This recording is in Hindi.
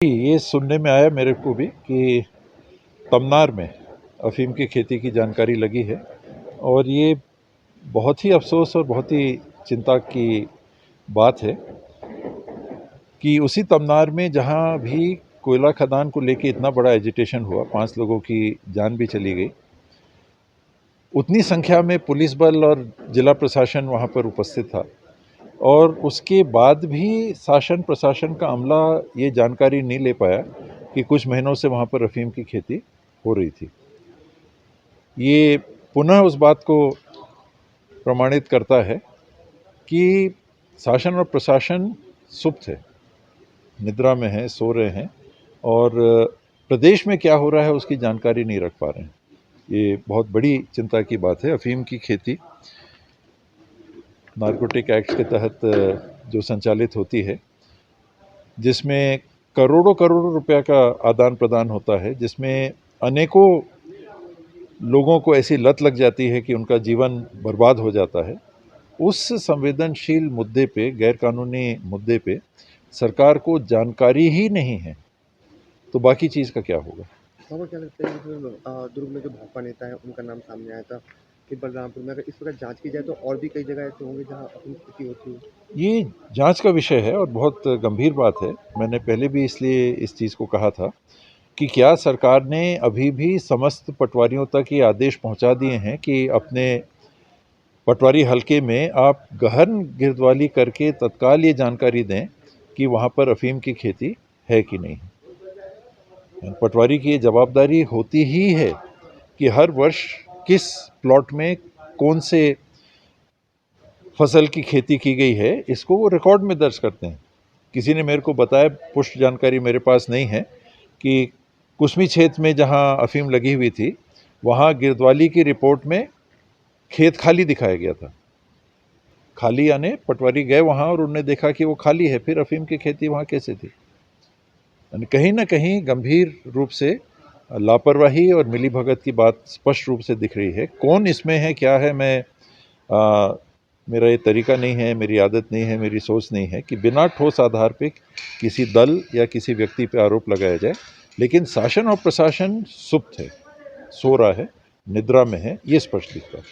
ये सुनने में आया मेरे को भी कि तमनार में अफ़ीम की खेती की जानकारी लगी है और ये बहुत ही अफ़सोस और बहुत ही चिंता की बात है कि उसी तमनार में जहाँ भी कोयला खदान को लेके इतना बड़ा एजिटेशन हुआ, 5 लोगों की जान भी चली गई, उतनी संख्या में पुलिस बल और जिला प्रशासन वहाँ पर उपस्थित था और उसके बाद भी शासन प्रशासन का अमला ये जानकारी नहीं ले पाया कि कुछ महीनों से वहाँ पर अफ़ीम की खेती हो रही थी। ये पुनः उस बात को प्रमाणित करता है कि शासन और प्रशासन सुप्त है, निद्रा में है, सो रहे हैं और प्रदेश में क्या हो रहा है उसकी जानकारी नहीं रख पा रहे हैं। ये बहुत बड़ी चिंता की बात है। अफ़ीम की खेती नारकोटिक एक्ट के तहत जो संचालित होती है, जिसमें करोड़ों करोड़ों रुपया का आदान प्रदान होता है, जिसमें अनेकों लोगों को ऐसी लत लग जाती है कि उनका जीवन बर्बाद हो जाता है। उस संवेदनशील मुद्दे पे, गैर कानूनी मुद्दे पे सरकार को जानकारी ही नहीं है, तो बाकी चीज़ का क्या होगा? आपको क्या लगता है कि दुर्ग में जो भाकपा नेता है उनका नाम सामने आया था कि बलरामपुर में अगर इस प्रकार जांच की जाए तो और भी कई जगह ऐसे होंगे जहां अपनी स्थिति होती है। ये जांच का विषय है और बहुत गंभीर बात है। मैंने पहले भी इसलिए इस चीज़ को कहा था कि क्या सरकार ने अभी भी समस्त पटवारियों तक ये आदेश पहुंचा दिए हैं कि अपने पटवारी हलके में आप गहन गिरदवाली करके तत्काल ये जानकारी दें कि वहाँ पर अफ़ीम की खेती है कि नहीं। पटवारी की ये जवाबदारी होती ही है कि हर वर्ष किस प्लॉट में कौन से फसल की खेती की गई है, इसको वो रिकॉर्ड में दर्ज करते हैं। किसी ने मेरे को बताया, पुष्ट जानकारी मेरे पास नहीं है, कि कुसमी क्षेत्र में जहाँ अफ़ीम लगी हुई थी, वहाँ गिरदवाली की रिपोर्ट में खेत खाली दिखाया गया था। खाली यानी पटवारी गए वहाँ और उन्होंने देखा कि वो खाली है, फिर अफ़ीम की खेती वहाँ कैसे थी? यानी कहीं ना कहीं गंभीर रूप से लापरवाही और मिलीभगत की बात स्पष्ट रूप से दिख रही है। कौन इसमें है, क्या है, मेरा ये तरीका नहीं है, मेरी आदत नहीं है, मेरी सोच नहीं है कि बिना ठोस आधार पे किसी दल या किसी व्यक्ति पे आरोप लगाया जाए। लेकिन शासन और प्रशासन सुप्त है, सो रहा है, निद्रा में है, ये स्पष्ट दिखता है।